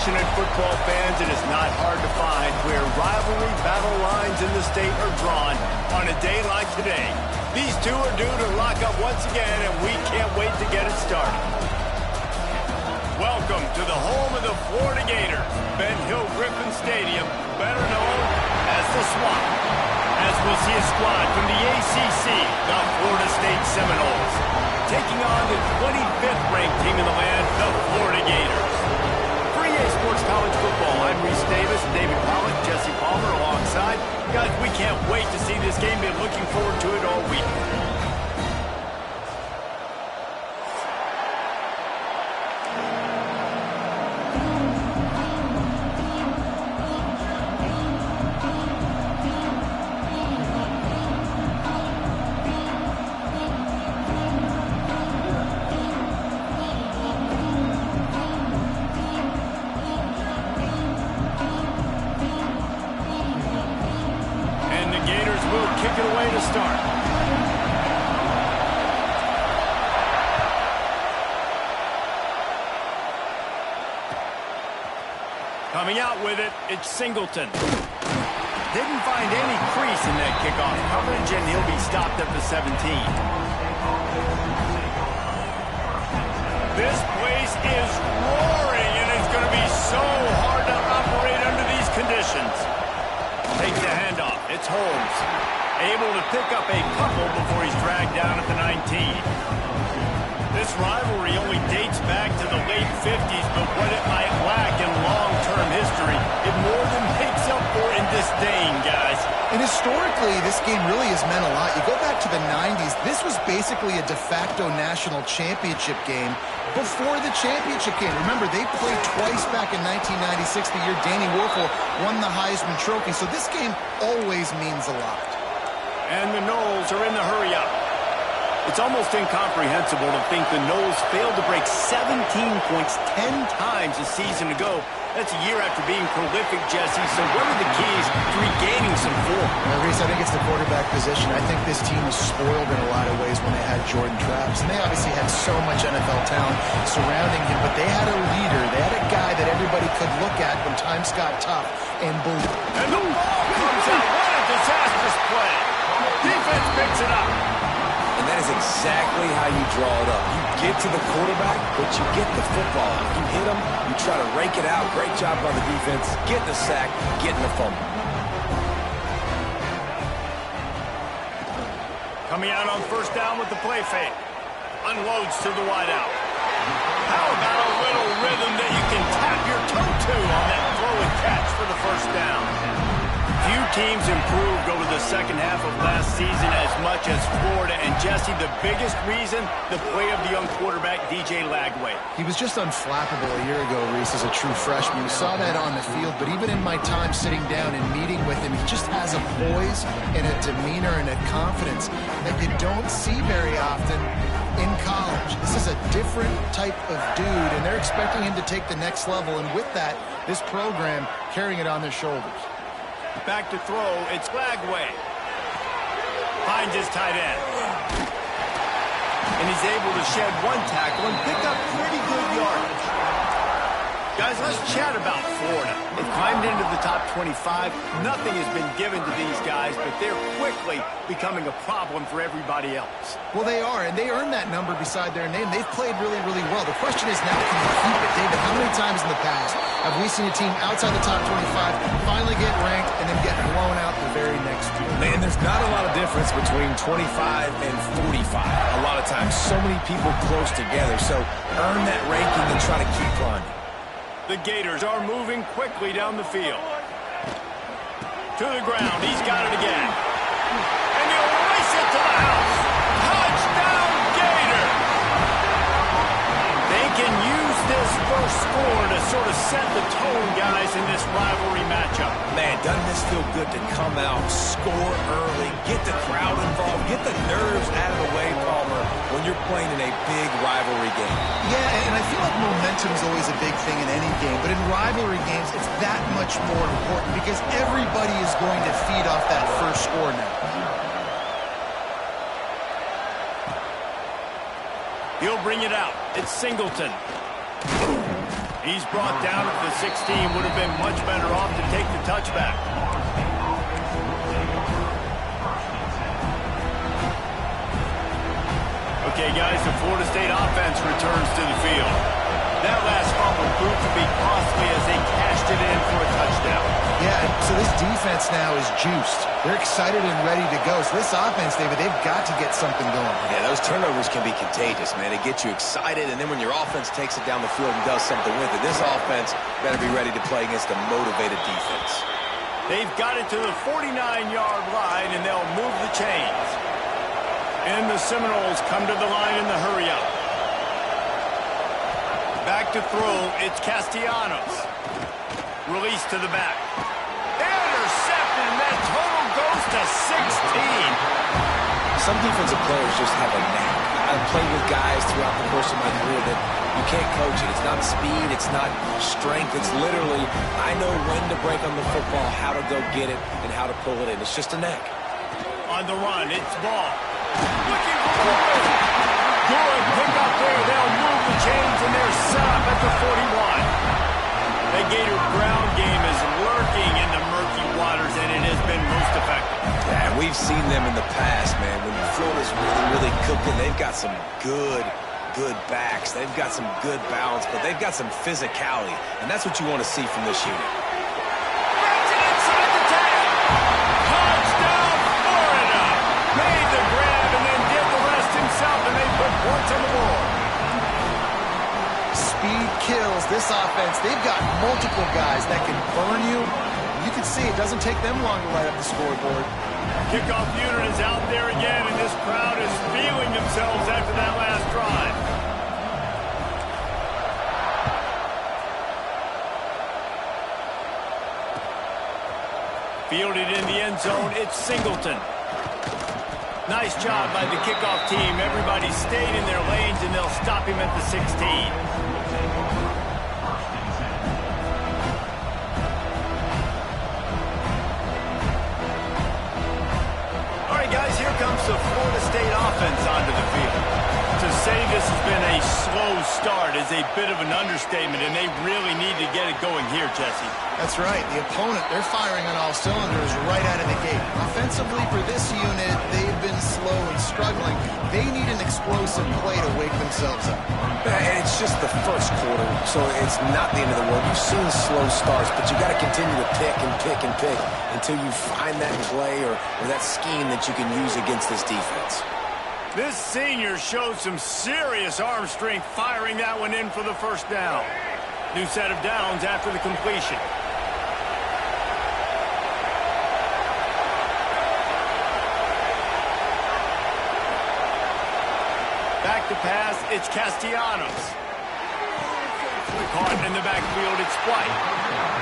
passionate football fans, it is not hard to find where rivalry battle lines in the state are drawn on a day like today. These two are due to lock up once again, and we can't wait to get it started. Welcome to the home of the Florida Gators, Ben Hill Griffin Stadium, better known as the Swamp. As we'll see a squad from the ACC, the Florida State Seminoles, taking on the 25th ranked team in the land, the Florida Gators. For EA Sports College Football, I'm Reese Davis, David Pollock, Jesse Palmer alongside. Guys, we can't wait to see this game. Been looking forward to it all week. Kick it away to start. Coming out with it, it's Singleton. Didn't find any crease in that kickoff coverage, and he'll be stopped at the 17. This place is roaring, and it's going to be so hard to operate under these conditions. Takes the handoff. It's Holmes. Able to pick up a couple before he's dragged down at the 19. This rivalry only dates back to the late 50s, but what it might lack in long-term history, it more than makes up for in disdain, guys. And historically, this game really has meant a lot. You go back to the 90s, this was basically a de facto national championship game before the championship game. Remember, they played twice back in 1996, the year Danny Werfel won the Heisman Trophy. So this game always means a lot. And the Noles are in the hurry-up. It's almost incomprehensible to think the Noles failed to break 17 points 10 times a season ago. That's a year after being prolific, Jesse. So what are the keys to regaining some form? Reese, I think it's the quarterback position. I think this team was spoiled in a lot of ways when they had Jordan Travis. And they obviously had so much NFL talent surrounding him, but they had a leader. They had a guy that everybody could look at when times got tough and believe. And the ball comes out. What a disastrous play. Defense picks it up. And that is exactly how you draw it up. You get to the quarterback, but you get the football. You hit him, you try to rake it out. Great job by the defense. Getting the sack, getting the fumble. Coming out on first down with the play fake. Unloads to the wideout. How about a little rhythm that you can tap your toe to on that throw and catch for the first down? Few teams improved over the second half of last season as much as Florida. And Jesse, the biggest reason, the play of the young quarterback, DJ Lagway. He was just unflappable a year ago, Reese, as a true freshman. We saw that on the field, but even in my time sitting down and meeting with him, he just has a poise and a demeanor and a confidence that you don't see very often in college. This is a different type of dude, and they're expecting him to take the next level. And with that, this program carrying it on their shoulders. Back to throw, it's Lagway. Finds his tight end. And he's able to shed one tackle and pick up pretty good yardage. Guys, let's chat about Florida. They've climbed into the top 25. Nothing has been given to these guys, but they're quickly becoming a problem for everybody else. Well, they are, and they earned that number beside their name. They've played really, really well. The question is now, can you keep it? David, how many times in the past have we seen a team outside the top 25 finally get ranked and then get blown out the very next year? Man, there's not a lot of difference between 25 and 45. A lot of times, so many people close together. So earn that ranking and try to keep climbing. The Gators are moving quickly down the field. To the ground. He's got it again. And he'll race it to the house. Touchdown, Gator! They can use this first score to sort of set the tone, guys, in this rivalry matchup. Man, doesn't this feel good to come out, score early, get the crowd involved, get the nerves out of the way, Palmer, when you're playing in a big rivalry game? Yeah, and I feel like momentum is always a big thing in any game, but in rivalry games, it's that much more important because everybody is going to feed off that first score now. He'll bring it out. It's Singleton. He's brought down at the 16. Would have been much better off to take the touchback. Okay, guys, the Florida State offense returns to the field. That last fumble proved to be costly as they cashed it in for a touchdown. Yeah, so this defense now is juiced. They're excited and ready to go. So this offense, David, they've got to get something going. Yeah, those turnovers can be contagious, man. It gets you excited, and then when your offense takes it down the field and does something with it, this offense better be ready to play against a motivated defense. They've got it to the 49-yard line, and they'll move the chains. And the Seminoles come to the line in the hurry-up. Back to throw, it's Castellanos. Release to the back. Intercepted, and that total goes to 16. Some defensive players just have a knack. I've played with guys throughout the course of my career that you can't coach it. It's not speed, it's not strength. It's literally, I know when to break on the football, how to go get it, and how to pull it in. It's just a knack. On the run, it's Ball. Looking for the win. Good pick up there. They'll move the chains, and they're set up at the 41. The Gator ground game is lurking in the murky waters, and it has been most effective. Yeah, and we've seen them in the past, man. When Florida's really cooking, they've got some good backs. They've got some good balance, but they've got some physicality, and that's what you want to see from this unit. Brings it inside the 10. Touchdown, Florida. Made the grab and then did the rest himself, and they put points on the board. Speed kills. This offense, they've got multiple guys that can burn you. You can see it doesn't take them long to light up the scoreboard. Kickoff unit is out there again, and this crowd is feeling themselves after that last drive. Fielded in the end zone, it's Singleton. Nice job by the kickoff team. Everybody stayed in their lanes, and they'll stop him at the 16. Guys, here comes the Florida State offense onto the field. To say this has been a slow start is a bit of an understatement, and they really need to get it going here, Jesse. That's right. The opponent, they're firing on all cylinders right out of the gate. Offensively for this unit, they've been slow and struggling. They need an explosive play to wake themselves up. And it's just the first quarter, so it's not the end of the world. You've seen slow starts, but you got to continue to pick and pick and pick until you find that play or that scheme that you can use against this defense. This senior showed some serious arm strength firing that one in for the first down. New set of downs after the completion. Back to pass, it's Castellanos. Caught in the backfield, it's White.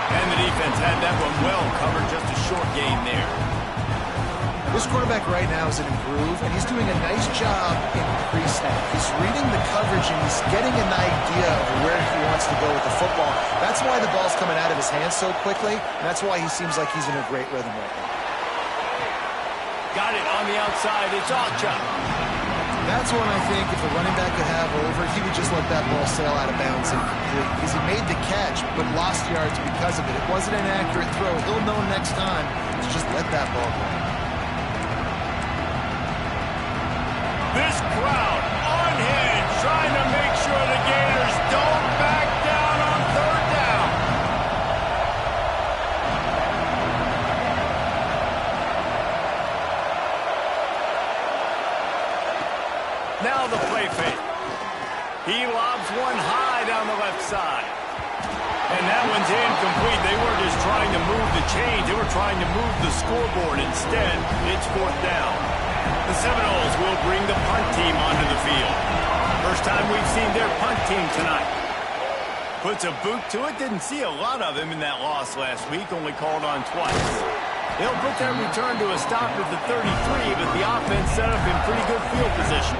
And the defense had that one well covered, just a short gain there. This quarterback right now is in a groove, and he's doing a nice job in pre-snap. He's reading the coverage, and he's getting an idea of where he wants to go with the football. That's why the ball's coming out of his hands so quickly, and that's why he seems like he's in a great rhythm right now. Got it on the outside, it's Ocha. That's one I think if a running back could have over, he would just let that ball sail out of bounds and complete. Because he made the catch, but lost yards because of it. It wasn't an accurate throw. He'll know next time to just let that ball go. This crowd on hinge, trying to make sure the Gators don't back down on third down. Now the play fake. He lobs one high down the left side. And that one's incomplete. They weren't just trying to move the chains. They were trying to move the scoreboard. Instead, it's fourth down. The Seminoles will bring the punt team onto the field. First time we've seen their punt team tonight. Puts a boot to it. Didn't see a lot of him in that loss last week. Only called on twice. They'll put that return to a stop at the 33, but the offense set up in pretty good field position.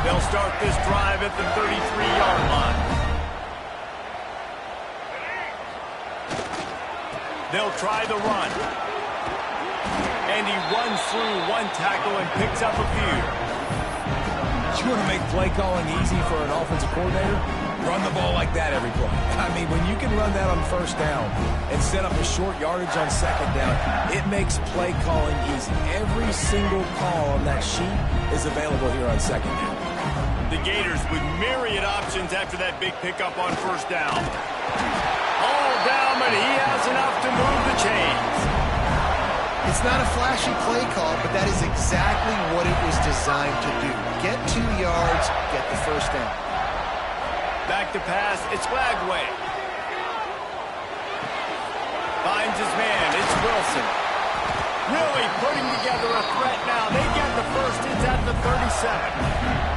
They'll start this drive at the 33-yard line. They'll try the run. And he runs through one tackle and picks up a few. You want to make play calling easy for an offensive coordinator? Run the ball like that every play. I mean, when you can run that on first down and set up a short yardage on second down, it makes play calling easy. Every single call on that sheet is available here on second down. The Gators with myriad options after that big pickup on first down. All down, but he has enough to move the chains. It's not a flashy play call, but that is exactly what it was designed to do. Get 2 yards, get the first down. Back to pass, it's Flagway. Finds his man, it's Wilson. Really putting together a threat now. They get the first, it's at the 37.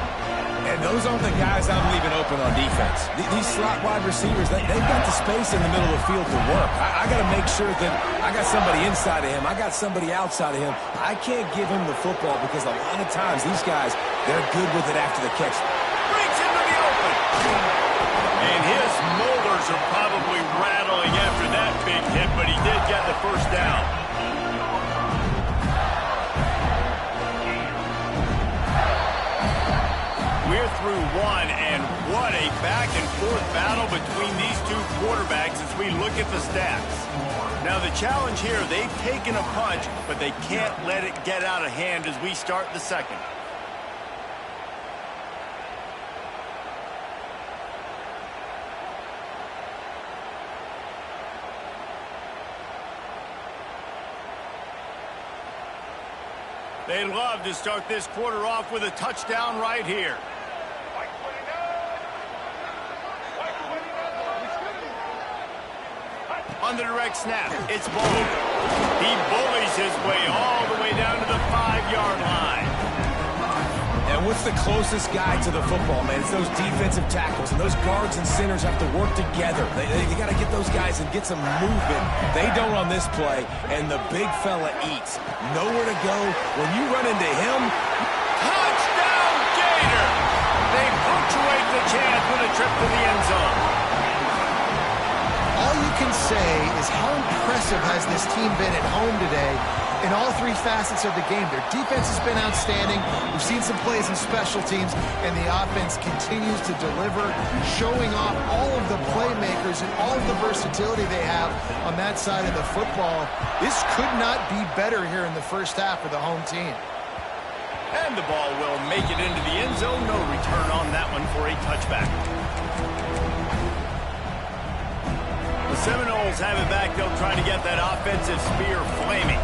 And those aren't the guys I'm leaving open on defense. These slot wide receivers, they've got the space in the middle of the field to work. I got to make sure that I got somebody inside of him. I got somebody outside of him. I can't give him the football because a lot of times these guys, they're good with it after the catch. Breaks into the open. And his molars are probably rattling after that big hit, but he did get the first down. We're through one, and what a back-and-forth battle between these two quarterbacks as we look at the stats. Now, the challenge here, they've taken a punch, but they can't let it get out of hand as we start the second. They'd love to start this quarter off with a touchdown right here. On the direct snap, it's Bowles. He bullies his way all the way down to the 5-yard line. And what's the closest guy to the football, man? It's those defensive tackles, and those guards and centers have to work together. They got to get those guys and get some movement. They don't on this play, and the big fella eats. Nowhere to go. When you run into him, touchdown Gator! They punctuate the chance with a trip to the end zone. All you can say is how impressive has this team been at home today in all 3 facets of the game. Their defense has been outstanding. We've seen some plays in special teams, and the offense continues to deliver, showing off all of the playmakers and all of the versatility they have on that side of the football. This could not be better here in the first half for the home team. And the ball will make it into the end zone. No return on that one for a touchback. The Seminoles have it back. They'll try to get that offensive spear flaming.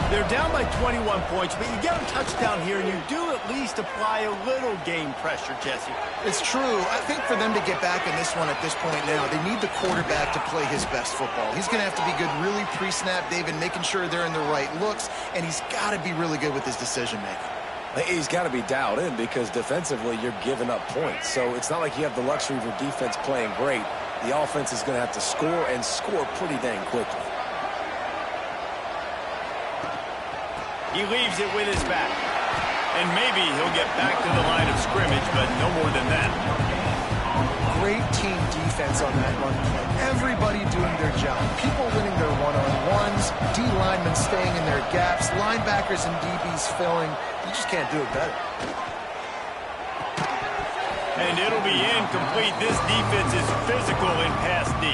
They're down by 21 points, but you get a touchdown here, and you do at least apply a little game pressure, Jesse. It's true. I think for them to get back in this one at this point now, they need the quarterback to play his best football. He's going to have to be good really pre-snap, David, making sure they're in the right looks, and he's got to be really good with his decision-making. he's got to be dialed in because defensively you're giving up points. So it's not like you have the luxury of your defense playing great. The offense is going to have to score and score pretty dang quickly. He leaves it with his back. And maybe he'll get back to the line of scrimmage, but no more than that. Great team defense on that run play. Everybody doing their job. People winning their one-on-ones, D linemen staying in their gaps, linebackers and DBs filling. You just can't do it better. And it'll be incomplete. This defense is physical in pass D.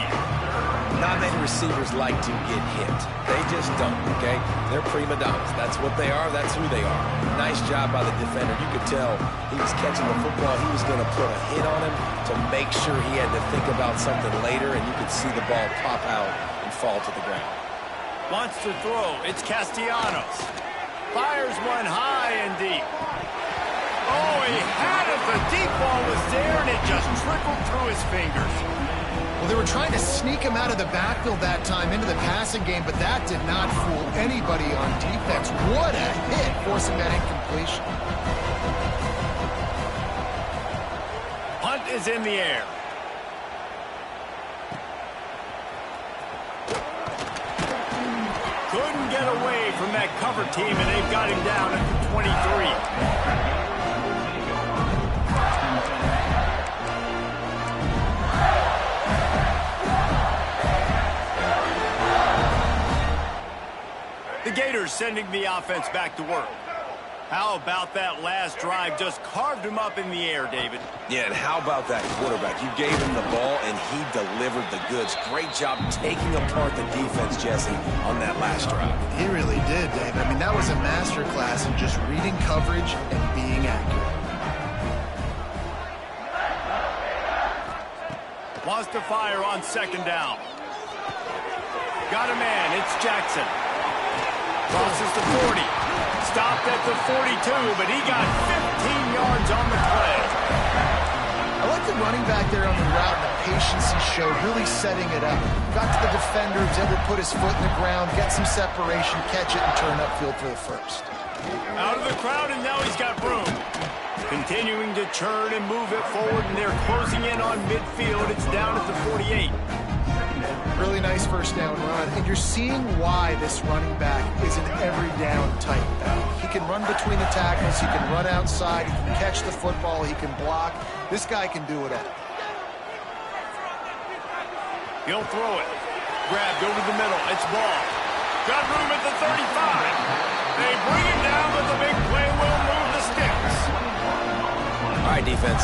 Not many receivers like to get hit. They just don't, okay? They're prima donnas. That's what they are. That's who they are. Nice job by the defender. You could tell he was catching the football. He was going to put a hit on him to make sure he had to think about something later, and you could see the ball pop out and fall to the ground. Wants to throw. It's Castellanos. Fires one high and deep. Oh, he had it. The deep ball was there, and it just trickled through his fingers. Well, they were trying to sneak him out of the backfield that time into the passing game, but that did not fool anybody on defense. What a hit, forcing that incompletion. Punt is in the air. Couldn't get away from that cover team, and they've got him down at the 23. The Gators sending the offense back to work. How about that last drive? Just carved him up in the air, David. Yeah, and how about that quarterback? You gave him the ball, and he delivered the goods. Great job taking apart the defense, Jesse, on that last drive. He really did, Dave. I mean, that was a masterclass in just reading coverage and being accurate. Wants to fire on second down. Got a man. It's Jackson. Crosses the 40. Stopped at the 42, but he got 15 yards on the play. I like the running back there on the route and the patience he showed, really setting it up. Got to the defender, was able to put his foot in the ground, get some separation, catch it, and turn upfield for the first. Out of the crowd, and now he's got room. Continuing to churn and move it forward, and they're closing in on midfield. It's down at the 48. Really nice first down run, and you're seeing why this running back is an every down type back. He can run between the tackles, he can run outside, he can catch the football, he can block. This guy can do it all. He'll throw it. Grabbed over the middle. It's ball. Got room at the 35. They bring him down, but the big play will move the sticks. All right, defense.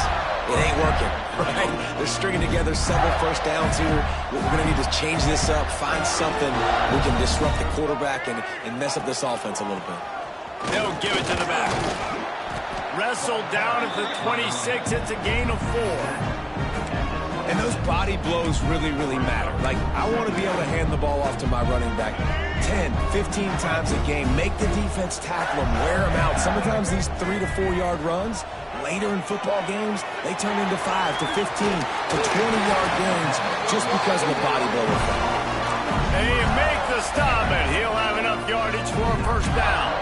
It ain't working, right? They're stringing together several first downs here. We're going to need to change this up, find something we can disrupt the quarterback and mess up this offense a little bit. They'll give it to the back. Wrestled down at the 26. It's a gain of 4. And those body blows really, really matter. Like, I want to be able to hand the ball off to my running back 10, 15 times a game. Make the defense tackle them, wear them out. Sometimes these 3 to 4 yard runs, later in football games, they turn into 5 to 15 to 20-yard gains just because of the body blow effect. They make the stop, and he'll have enough yardage for a first down.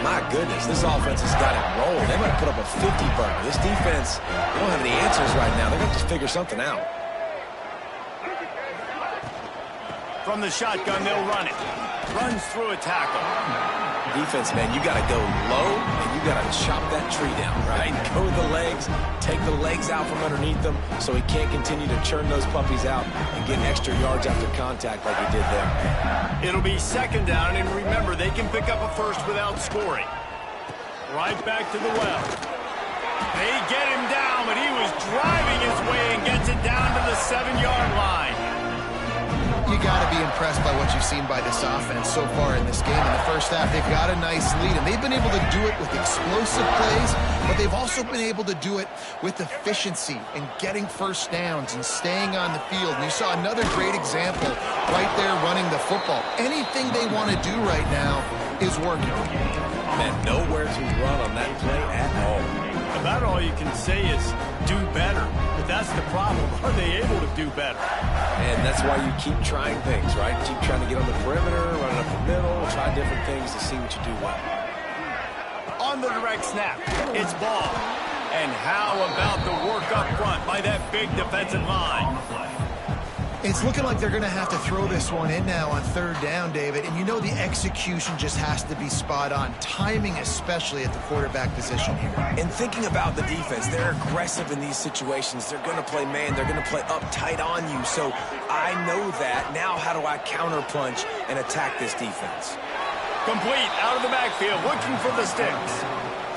My goodness, this offense has got it rolled. They might put up a 50-burger. This defense, they don't have any answers right now. They're going to just figure something out. From the shotgun, they'll run it. Runs through a tackle. Defense, man, you got to go low, and you got to chop that tree down, right? Go with the legs, take the legs out from underneath them so he can't continue to churn those puppies out and get extra yards after contact like he did there. It'll be second down, and remember, they can pick up a first without scoring. Right back to the well. They get him down, but he was driving his way and gets it down to the 7-yard line. You got to be impressed by what you've seen by this offense so far in this game. In the first half, they've got a nice lead, and they've been able to do it with explosive plays, but they've also been able to do it with efficiency and getting first downs and staying on the field. And you saw another great example right there running the football. Anything they want to do right now is working. Man, nowhere to run on that play at all. About all you can say is do better. But that's the problem. Are they able to do better? And that's why you keep trying things, right? Keep trying to get on the perimeter, running up the middle, try different things to see what you do well. On the direct snap, it's ball. And how about the work up front by that big defensive line? It's looking like they're going to have to throw this one in now on third down, David. And you know the execution just has to be spot on. Timing especially at the quarterback position here. And thinking about the defense, they're aggressive in these situations. They're going to play man. They're going to play uptight on you. So I know that. Now how do I counterpunch and attack this defense? Complete out of the backfield, looking for the sticks.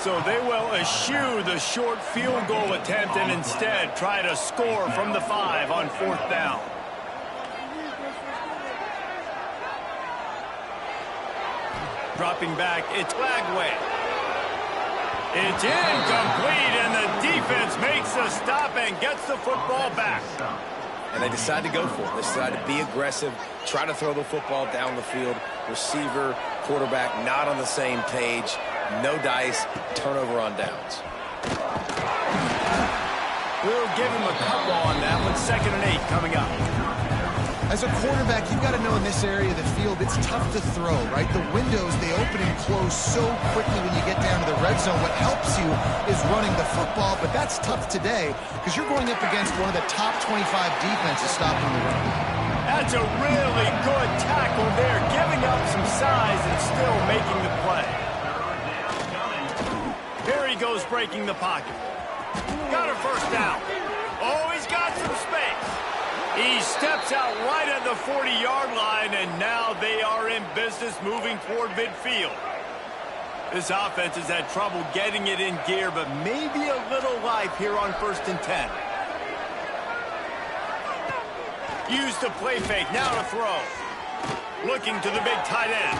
So they will eschew the short field goal attempt and instead try to score from the 5 on fourth down. Dropping back, it's Lagway. It's incomplete, and the defense makes a stop and gets the football back. And they decide to go for it. They decide to be aggressive, try to throw the football down the field. Receiver, quarterback, not on the same page. No dice, turnover on downs. We'll give him a couple on that one. 2nd and 8 coming up. As a quarterback, you've got to know in this area of the field, it's tough to throw, right? The windows, they open and close so quickly when you get down to the red zone. What helps you is running the football, but that's tough today because you're going up against one of the top 25 defenses stopping the run. That's a really good tackle there, giving up some size and still making the play. Here he goes breaking the pocket. Got a first down. Oh, he's got some space. He steps out right at the 40-yard line, and now they are in business moving toward midfield. This offense has had trouble getting it in gear, but maybe a little life here on 1st and 10. Use the play fake, now to throw. Looking to the big tight end.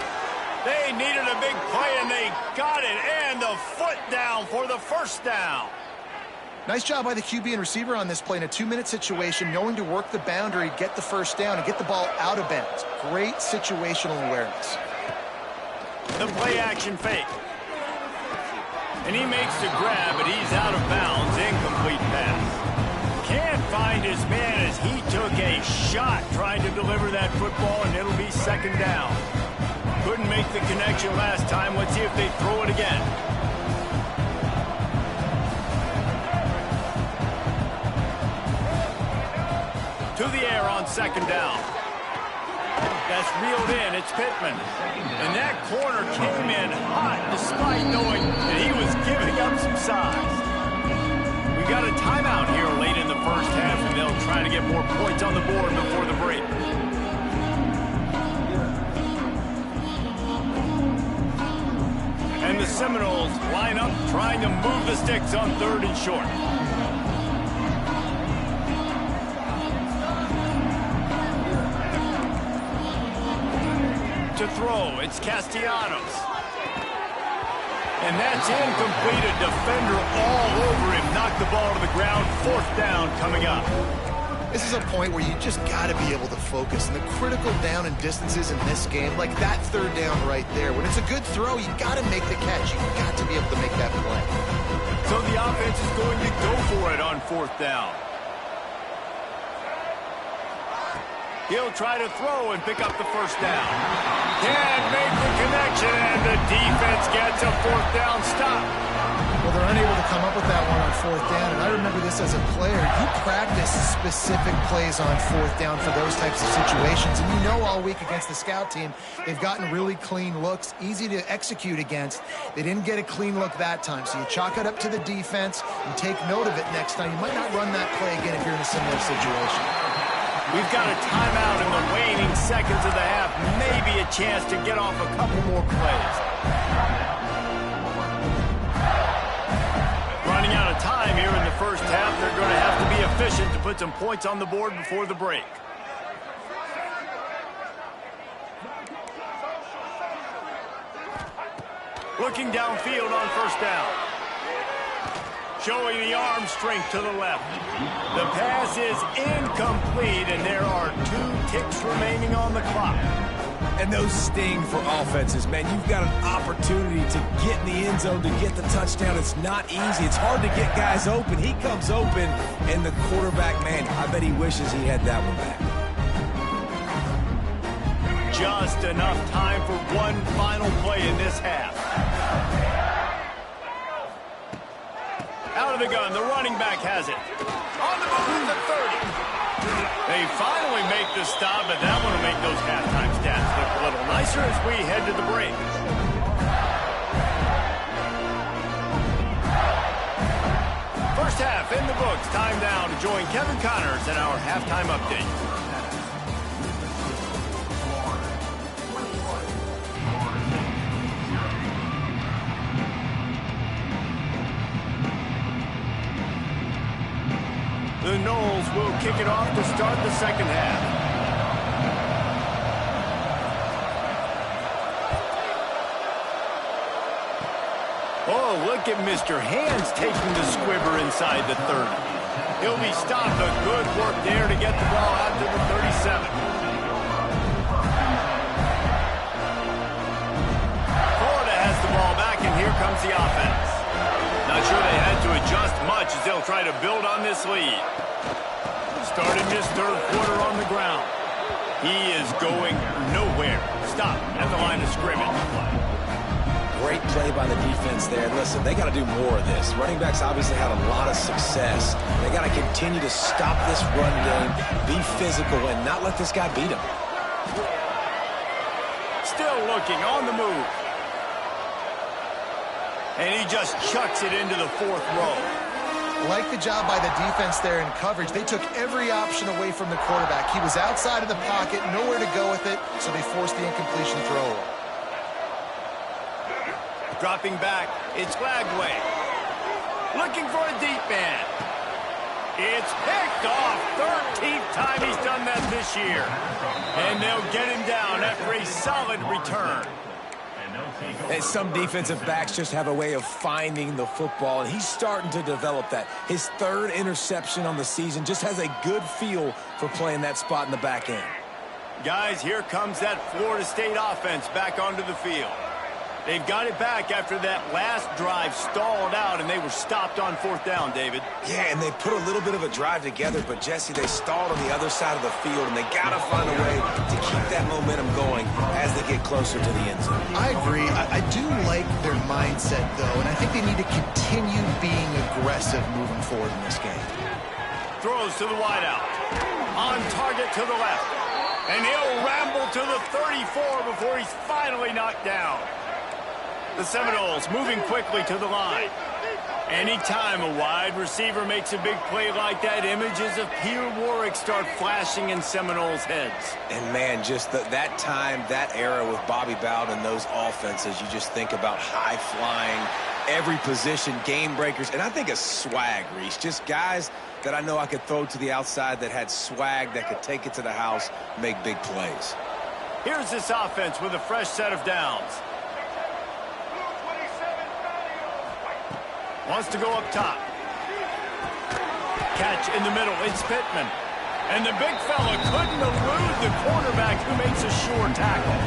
They needed a big play, and they got it, and the foot down for the first down. Nice job by the QB and receiver on this play in a 2-minute situation, knowing to work the boundary, get the first down, and get the ball out of bounds. Great situational awareness. The play action fake. And he makes the grab, but he's out of bounds. Incomplete pass. Can't find his man as he took a shot trying to deliver that football, and it'll be 2nd down. Couldn't make the connection last time. Let's see if they throw it again. To the air on 2nd down. That's reeled in. It's Pittman. And that corner came in hot despite knowing that he was giving up some size. We got a timeout here late in the first half, and they'll try to get more points on the board before the break. And the Seminoles line up trying to move the sticks on 3rd and short. To throw, it's Castellanos. And that's incomplete. A defender all over him. Knocked the ball to the ground. 4th down coming up. This is a point where you just got to be able to focus. And the critical down and distances in this game, like that 3rd down right there. When it's a good throw, you got to make the catch. You got to be able to make that play. So the offense is going to go for it on 4th down. He'll try to throw and pick up the first down. Can't make the connection, and the defense gets a 4th down stop. Well, they're unable to come up with that one on 4th down, and I remember this as a player. You practice specific plays on 4th down for those types of situations, and you know all week against the scout team, they've gotten really clean looks, easy to execute against. They didn't get a clean look that time, so you chalk it up to the defense and take note of it next time. You might not run that play again if you're in a similar situation. We've got a timeout in the waning seconds of the half. Maybe a chance to get off a couple more plays. Running out of time here in the first half. They're going to have to be efficient to put some points on the board before the break. Looking downfield on 1st down. Showing the arm strength to the left. The pass is incomplete, and there are 2 ticks remaining on the clock. And those sting for offenses, man. You've got an opportunity to get in the end zone, to get the touchdown. It's not easy. It's hard to get guys open. He comes open, and the quarterback, man, I bet he wishes he had that one back. Just enough time for one final play in this half. Out of the gun, the running back has it. On the move to 30. They finally make the stop, but that one will make those halftime stats look a little nicer as we head to the break. First half in the books. Time now to join Kevin Connors in our halftime update. The Noles will kick it off to start the second half. Oh, look at Mr. Hands taking the squibber inside the 30. He'll be stopped, but good work there to get the ball out to the 37. Florida has the ball back, and here comes the offense. Not sure they had to adjust much as they'll try to build on this lead. Starting this 3rd quarter on the ground. He is going nowhere. Stop at the line of scrimmage. Great play by the defense there. Listen, they got to do more of this. Running backs obviously had a lot of success. They got to continue to stop this run game, be physical, and not let this guy beat him. Still looking on the move. And he just chucks it into the 4th row. Like the job by the defense there in coverage. They took every option away from the quarterback. He was outside of the pocket, nowhere to go with it, so they forced the incompletion throw. Dropping back, it's Flagway. Looking for a deep man. It's picked off. 13th time he's done that this year. And they'll get him down after a solid return. And some defensive backs just have a way of finding the football, and he's starting to develop that. His third interception on the season, just has a good feel for playing that spot in the back end. Guys, here comes that Florida State offense back onto the field. They've got it back after that last drive stalled out, and they were stopped on 4th down, David. Yeah, and they put a little bit of a drive together, but, Jesse, they stalled on the other side of the field, and they got to find a way to keep that momentum going as they get closer to the end zone. I agree. I do like their mindset, though, and I think they need to continue being aggressive moving forward in this game. Throws to the wideout. On target to the left. And he'll ramble to the 34 before he's finally knocked down. The Seminoles moving quickly to the line. Anytime a wide receiver makes a big play like that, images of Peter Warwick start flashing in Seminoles' heads. And, man, just that time, that era with Bobby Bowden and those offenses, you just think about high-flying, every position, game breakers, and I think of swag, Reese. Just guys that I know I could throw to the outside that had swag, that could take it to the house, make big plays. Here's this offense with a fresh set of downs. Wants to go up top. Catch in the middle. It's Pittman. And the big fella couldn't elude the quarterback who makes a sure tackle.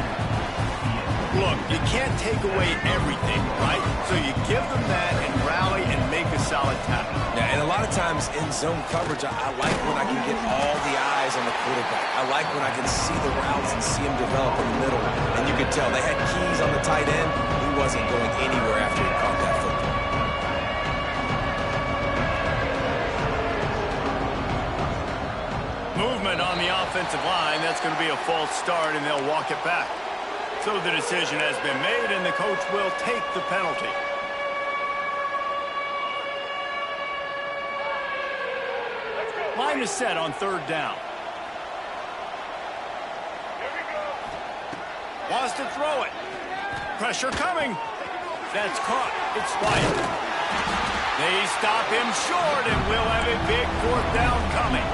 Look, you can't take away everything, right? So you give them that and rally and make a solid tackle. Yeah, and a lot of times in zone coverage, I like when I can get all the eyes on the quarterback. I like when I can see the routes and see him develop in the middle. And you could tell they had keys on the tight end. He wasn't going anywhere after he caught that football. Movement on the offensive line. That's going to be a false start, and they'll walk it back. So the decision has been made, and the coach will take the penalty. Line is set on 3rd down. Wants to throw it. Pressure coming. That's caught. It's Wyatt. They stop him short, and we'll have a big 4th down coming.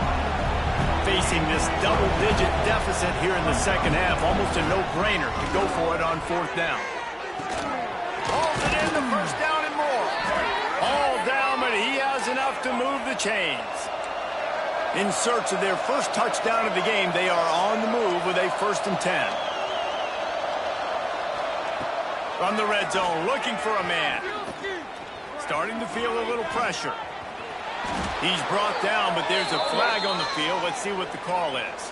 Facing this double-digit deficit here in the second half, almost a no-brainer to go for it on 4th down. Holds it in the 1st down and more. All down, but he has enough to move the chains. In search of their first touchdown of the game, they are on the move with a 1st and 10. From the red zone, looking for a man. Starting to feel a little pressure. He's brought down, but there's a flag on the field. Let's see what the call is.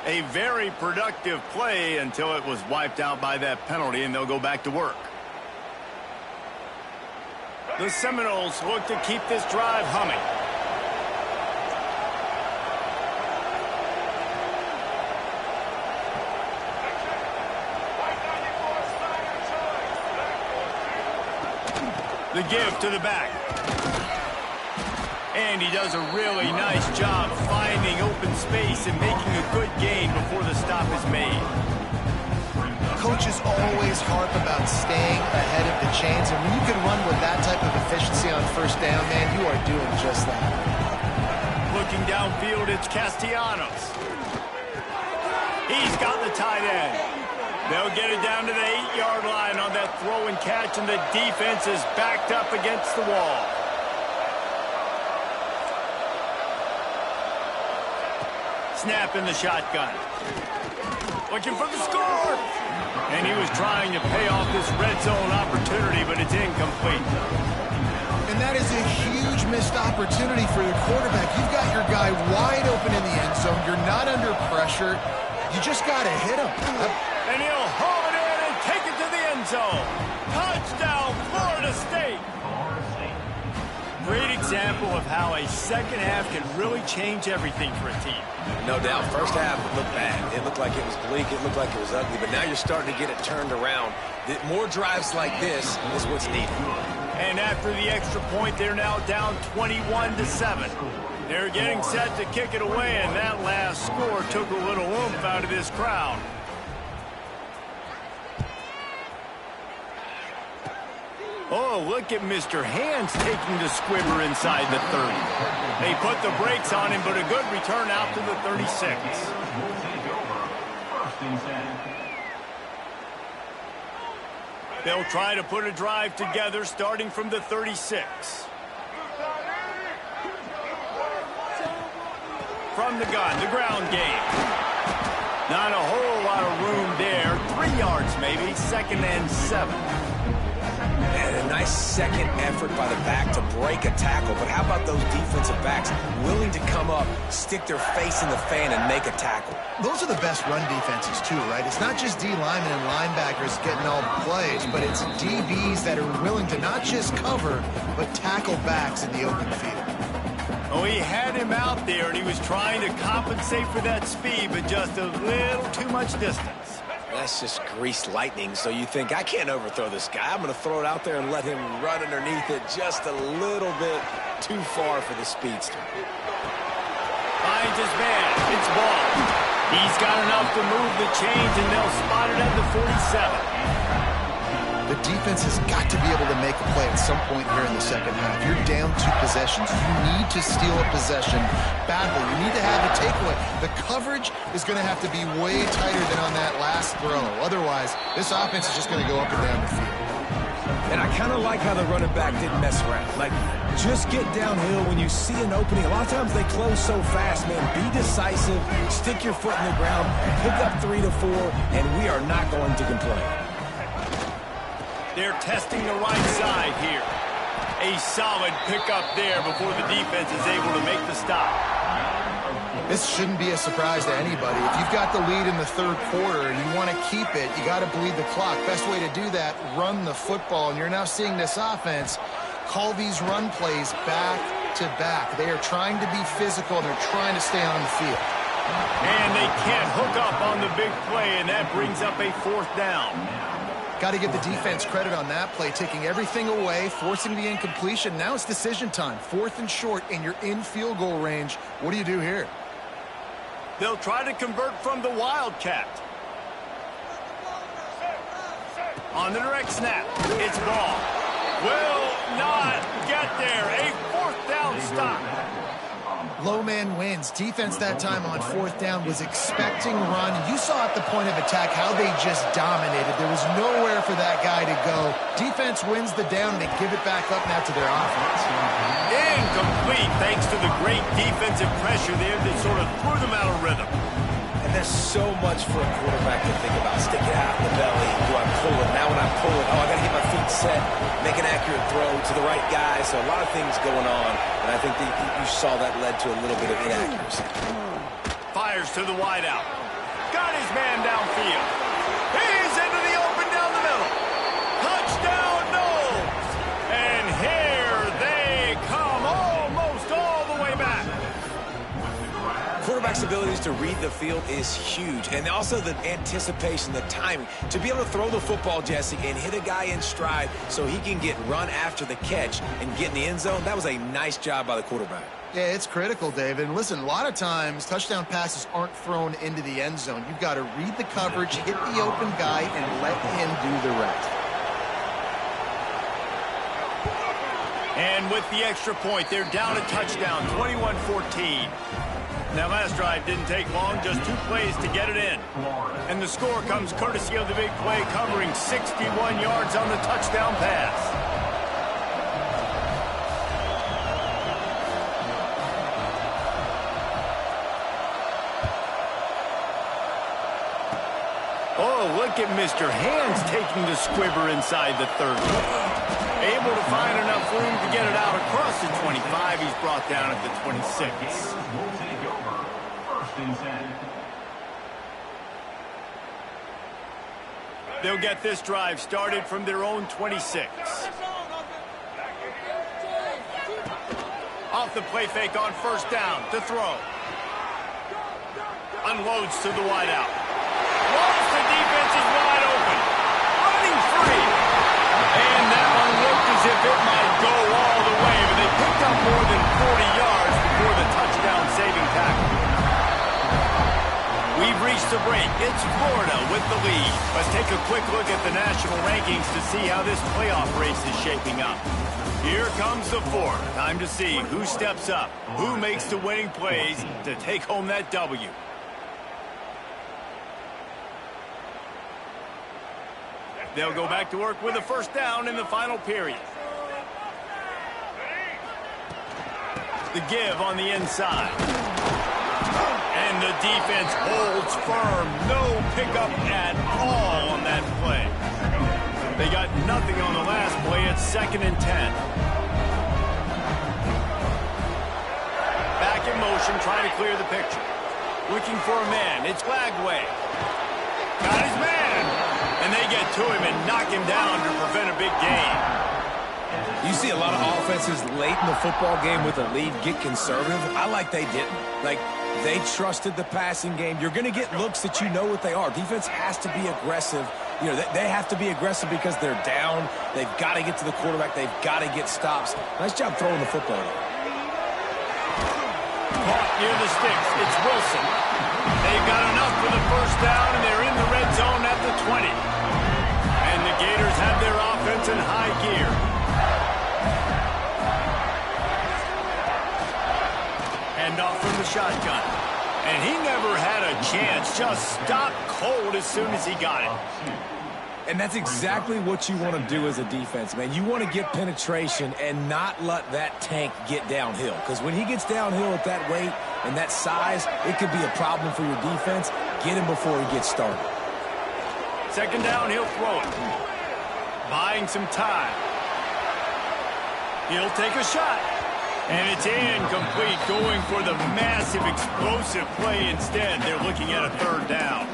A very productive play until it was wiped out by that penalty, and they'll go back to work. The Seminoles look to keep this drive humming. The give to the back. And he does a really nice job finding open space and making a good gain before the stop is made. Coaches always harp about staying ahead of the chains, and when you can run with that type of efficiency on 1st down, man, you are doing just that. Looking downfield, it's Castellanos. He's got the tight end. They'll get it down to the 8-yard line on that throw and catch, and the defense is backed up against the wall. Snap in the shotgun. Looking for the score. And he was trying to pay off this red zone opportunity, but it's incomplete. And that is a huge missed opportunity for the quarterback. You've got your guy wide open in the end zone. You're not under pressure. You just got to hit him. And he'll haul it in and take it to the end zone. Touchdown, Florida State. Great example of how a second half can really change everything for a team. No doubt. First half, it looked bad. It looked like it was bleak. It looked like it was ugly. But now you're starting to get it turned around. More drives like this is what's needed. And after the extra point, they're now down 21-7. They're getting set to kick it away, and that last score took a little oomph out of this crowd. Oh, look at Mr. Hands taking the squibber inside the 30. They put the brakes on him, but a good return out to the 36. They'll try to put a drive together starting from the 36. From the gun, the ground game. Not a whole lot of room there. 3 yards maybe, 2nd and 7. And a nice second effort by the back to break a tackle. But how about those defensive backs willing to come up, stick their face in the fan, and make a tackle? Those are the best run defenses, too, right? It's not just D linemen and linebackers getting all the plays, but it's DBs that are willing to not just cover, but tackle backs in the open field. Oh, he had him out there, and he was trying to compensate for that speed, but just a little too much distance. That's just greased lightning, so you think, I can't overthrow this guy. I'm going to throw it out there and let him run underneath it just a little bit too far for the speedster. Finds his man. It's ball. He's got enough to move the chains, and they'll spot it at the 47. The defense has got to be able to make a play at some point here in the second half. You're down 2 possessions. You need to steal a possession badly. You need to have a takeaway. The coverage is going to have to be way tighter than on that last throw. Otherwise, this offense is just going to go up and down the field. And I kind of like how the running back didn't mess around. Like, just get downhill when you see an opening. A lot of times they close so fast, man. Be decisive, stick your foot in the ground, pick up 3 to 4, and we are not going to complain. They're testing the right side here. A solid pickup there before the defense is able to make the stop. This shouldn't be a surprise to anybody. If you've got the lead in the third quarter and you want to keep it, you got to bleed the clock. Best way to do that, run the football. And you're now seeing this offense call these run plays back to back. They are trying to be physical, and they're trying to stay on the field. And they can't hook up on the big play, and that brings up a 4th down. Got to give the defense credit on that play, taking everything away, forcing the incompletion. Now it's decision time. 4th and short, and you're in field goal range. What do you do here? They'll try to convert from the Wildcat. On the direct snap, it's ball. Will not get there. A 4th down stop. Low man wins. Defense that time on 4th down was expecting run. You saw at the point of attack how they just dominated. There was nowhere for that guy to go. Defense wins the down. They give it back up now to their offense. Incomplete thanks to the great defensive pressure there that sort of threw them out of rhythm. And there's so much for a quarterback to think about. Stick it out in the belly. Do I pull it? Now when I pull it, I got to get my feet set, make an accurate throw to the right guy. So a lot of things going on. And I think that you saw that led to a little bit of inaccuracy. Fires to the wideout. Got his man downfield. He's into the open down the middle. Touchdown, Knowles. And here they come almost all the way back. Quarterback's abilities to read the field is huge. And also the anticipation, the timing. To be able to throw the football, Jesse, and hit a guy in stride so he can get run after the catch and get in the end zone, that was a nice job by the quarterback. Yeah, it's critical, David. And listen, a lot of times touchdown passes aren't thrown into the end zone. You've got to read the coverage, hit the open guy, and let him do the rest. And with the extra point, they're down a touchdown, 21-14. Now, last drive didn't take long, just 2 plays to get it in. And the score comes courtesy of the big play, covering 61 yards on the touchdown pass. Oh, look at Mr. Hands taking the squibber inside the 30. Able to find enough room to get it out across the 25. He's brought down at the 26. They'll get this drive started from their own 26. Off the play fake on 1st down to throw. Unloads to the wideout. Once the defense is wide open. Running free. And that one looked as if it might go all the way, but they picked up more than 40 yards before the touchdown saving tackle. We've reached the break. It's Florida with the lead. Let's take a quick look at the national rankings to see how this playoff race is shaping up. Here comes the fourth. Time to see who steps up, who makes the winning plays to take home that W. They'll go back to work with a first down in the final period. The give on the inside. And the defense holds firm. No pickup at all on that play. They got nothing on the last play. It's 2nd and 10. Back in motion, trying to clear the picture. Looking for a man. It's Lagway. Got his man. And they get to him and knock him down to prevent a big gain. You see a lot of offenses late in the football game with a lead get conservative. I like they didn't. Like, they trusted the passing game. You're going to get looks that you know what they are. Defense has to be aggressive. You know, they have to be aggressive because they're down. They've got to get to the quarterback. They've got to get stops. Nice job throwing the football. Caught near the sticks. It's Wilson. They've got enough for the first down, and they're in the red zone at the 20. And the Gators have their offense in high gear. Off from the shotgun. And he never had a chance. Just stopped cold as soon as he got it. And that's exactly what you want to do as a defense, man. You want to get penetration and not let that tank get downhill. Because when he gets downhill at that weight and that size, it could be a problem for your defense. Get him before he gets started. 2nd down, he'll throw it. Buying some time. He'll take a shot. And it's incomplete, going for the massive, explosive play instead. They're looking at a 3rd down.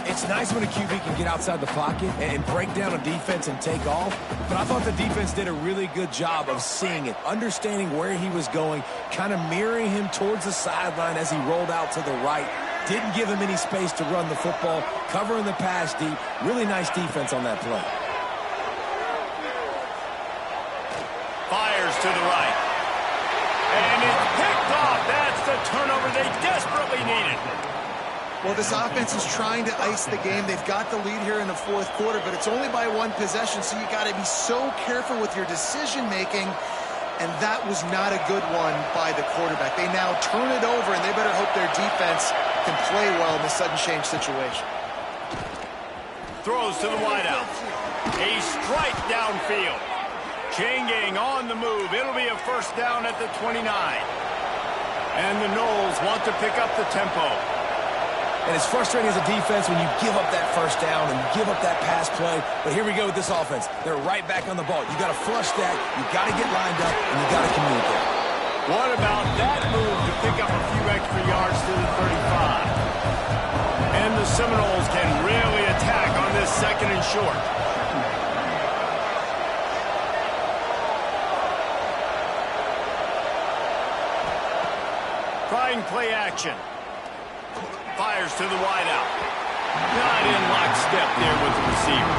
It's nice when a QB can get outside the pocket and break down a defense and take off. But I thought the defense did a really good job of seeing it, understanding where he was going, kind of mirroring him towards the sideline as he rolled out to the right. Didn't give him any space to run the football, covering the pass deep. Really nice defense on that play. Fires to the right. And it's picked off. That's the turnover they desperately needed. Well, this offense is trying to ice the game. They've got the lead here in the 4th quarter, but it's only by 1 possession, so you got to be so careful with your decision-making, and that was not a good one by the quarterback. They now turn it over, and they better hope their defense can play well in this sudden change situation. Throws to the wideout. A strike downfield. Chain gang on the move. It'll be a first down at the 29. And the Noles want to pick up the tempo. And it's frustrating as a defense when you give up that first down and you give up that pass play. But here we go with this offense. They're right back on the ball. You got to flush that. You got to get lined up, and you got to communicate. What about that move to pick up a few extra yards to the 35? And the Seminoles can really attack on this 2nd and short. Trying play action. Fires to the wideout. Not in lockstep there with the receiver.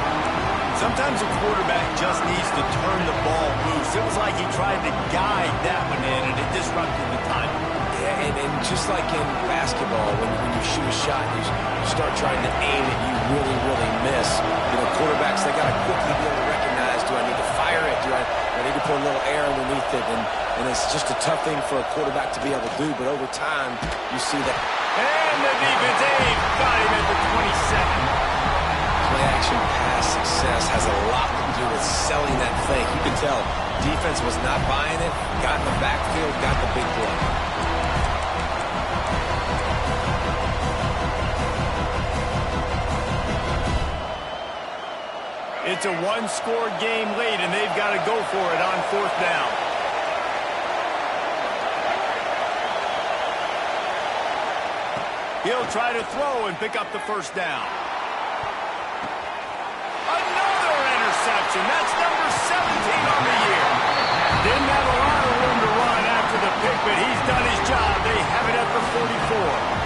Sometimes a quarterback just needs to turn the ball loose. It was like he tried to guide that one in, and it disrupted the timing. Yeah, and just like in basketball, when you shoot a shot, you start trying to aim it, you really, really miss. You know, quarterbacks, they got to quickly be able to recognize, do I need to fire it? Do I need to put a little air underneath it? And it's just a tough thing for a quarterback to be able to do, but over time, you see that. And the defense got him at the 27. Play action pass success has a lot to do with selling that fake. You can tell defense was not buying it, got in the backfield, got the big play. It's a 1-score game late, and they've got to go for it on 4th down. He'll try to throw and pick up the first down. Another interception. That's number 17 on the year. Didn't have a lot of room to run after the pick, but he's done his job. They have it at the 44.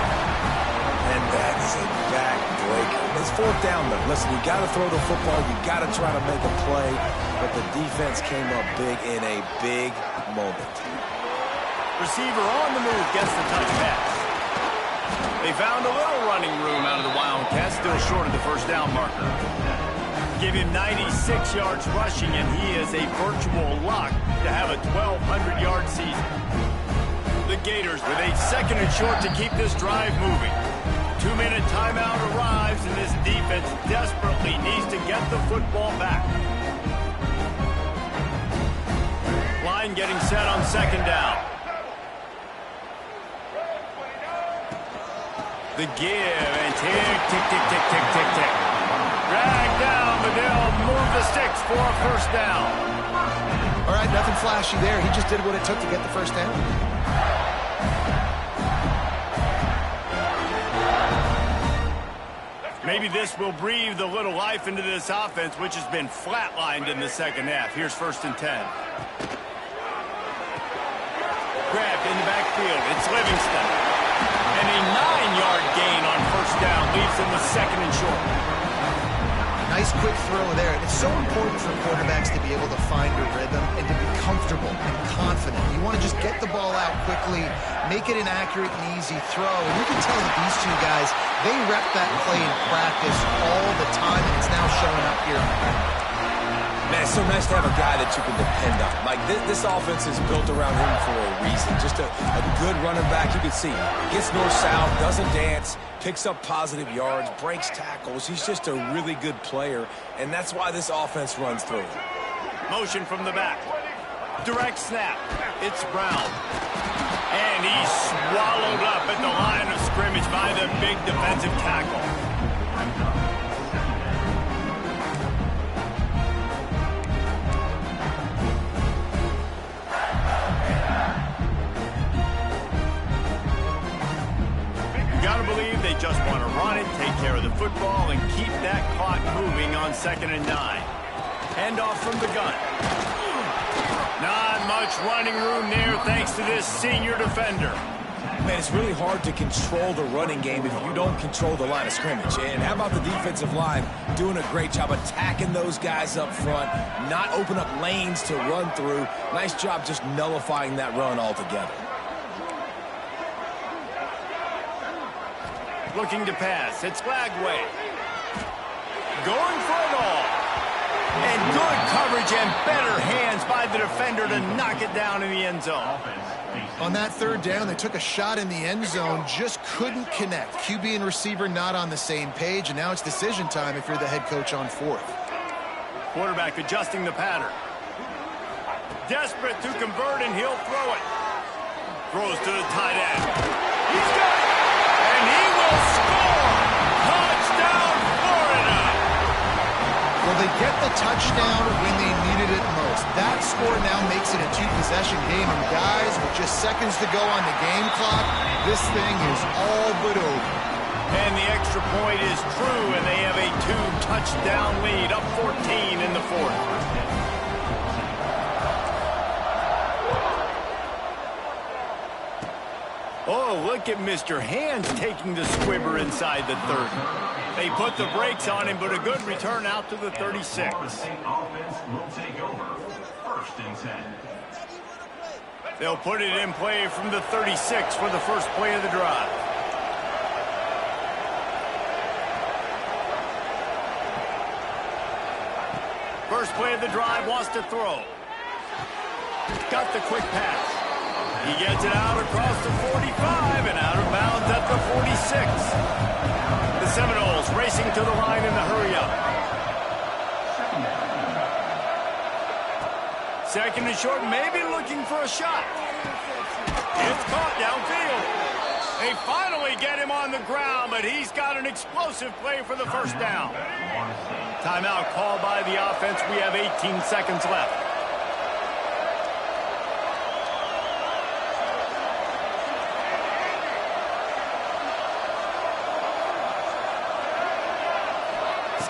And that is a backbreaker. It's 4th down, though. Listen, you got to throw the football. You got to try to make a play. But the defense came up big in a big moment. Receiver on the move gets the touch pass. They found a little running room out of the Wildcats, still short of the first down marker. Give him 96 yards rushing, and he is a virtual lock to have a 1,200-yard season. The Gators with a second and short to keep this drive moving. 2-minute timeout arrives, and this defense desperately needs to get the football back. Line getting set on second down. The give, and tick, tick, tick, tick, tick, tick, tick. Drag down, but they'll move the sticks for a first down. All right, nothing flashy there. He just did what it took to get the first down. Maybe this will breathe a little life into this offense, which has been flatlined in the second half. Here's 1st and 10. Grabbed in the backfield. It's Livingston. And a 9-yard gain on first down leaves him with second and short. Nice quick throw there. And it's so important for quarterbacks to be able to find a rhythm and to be comfortable and confident. You want to just get the ball out quickly, make it an accurate and easy throw. And you can tell that these two guys, they rep that play in practice all the time, and it's now showing up here. Man, it's so nice to have a guy that you can depend on. Like, this offense is built around him for a reason. Just a good running back. You can see, gets north-south, doesn't dance, picks up positive yards, breaks tackles. He's just a really good player, and that's why this offense runs through him. Motion from the back. Direct snap. It's Brown. And he's swallowed up at the line of scrimmage by the big defensive tackle. Gotta believe they just want to run it, take care of the football, and keep that clock moving on 2nd and 9. Handoff from the gun. Not much running room there thanks to this senior defender. Man, it's really hard to control the running game if you don't control the line of scrimmage. And how about the defensive line doing a great job attacking those guys up front, not open up lanes to run through. Nice job just nullifying that run altogether. Looking to pass. It's Lagway. Going for it all. And good coverage and better hands by the defender to knock it down in the end zone. On that 3rd down, they took a shot in the end zone, just couldn't connect. QB and receiver not on the same page, and now it's decision time if you're the head coach on 4th. Quarterback adjusting the pattern. Desperate to convert, and he'll throw it. Throws to the tight end. He's got it! And he will score! Touchdown, Florida! Well, they get the touchdown when they needed it most. That score now makes it a 2-possession game, and guys, with just seconds to go on the game clock, this thing is all but over. And the extra point is true, and they have a 2-touchdown lead, up 14 in the 4th. Oh, look at Mr. Hands taking the squibber inside the 30. They put the brakes on him, but a good return out to the 36. They'll put it in play from the 36 for the first play of the drive. First play of the drive, wants to throw. Got the quick pass. He gets it out across the 45 and out of bounds at the 46. The Seminoles racing to the line in the hurry-up. Second and short, maybe looking for a shot. It's caught downfield. They finally get him on the ground, but he's got an explosive play for the first down. Timeout called by the offense. We have 18 seconds left.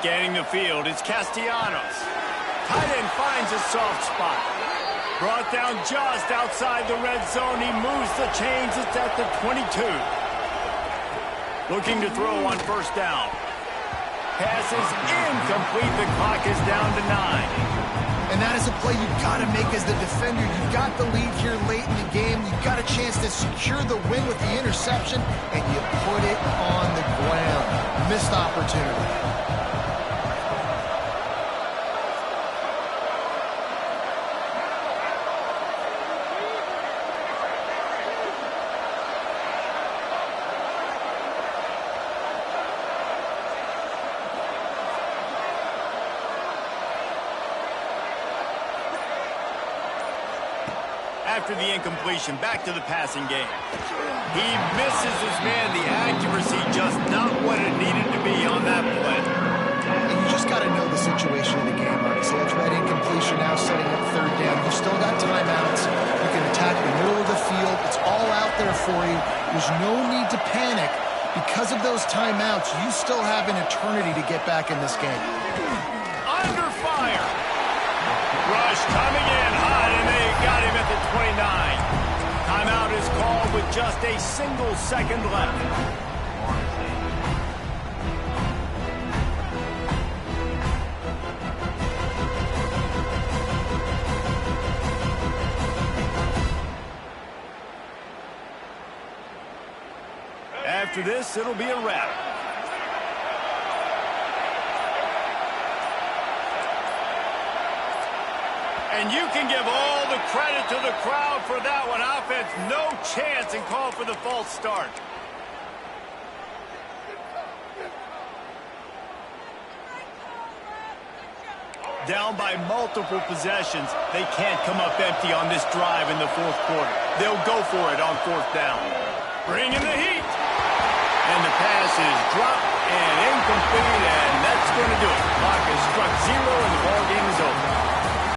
Scanning the field, it's Castellanos. Tight end finds a soft spot. Brought down just outside the red zone. He moves the chains. It's at the 22. Looking to throw on first down. Pass is incomplete. The clock is down to 9. And that is a play you've got to make as the defender. You've got the lead here late in the game. You've got a chance to secure the win with the interception, and you put it on the ground. Missed opportunity. After the incompletion, back to the passing game. He misses his man. The accuracy just not what it needed to be on that play. And you just got to know the situation of the game, obviously. After that incompletion, now setting up third down, you've still got timeouts. You can attack the middle of the field. It's all out there for you. There's no need to panic. Because of those timeouts, you still have an eternity to get back in this game. Under fire. Rush coming in hot, and they got him at the 29. Timeout is called with just a single second left. After this, it'll be a wrap. And you can give all the credit to the crowd for that one. Offense, no chance, and call for the false start. Down by multiple possessions. They can't come up empty on this drive in the fourth quarter. They'll go for it on fourth down. Bring in the heat. And the pass is dropped and incomplete, and that's going to do it. Clock has struck zero, and the ballgame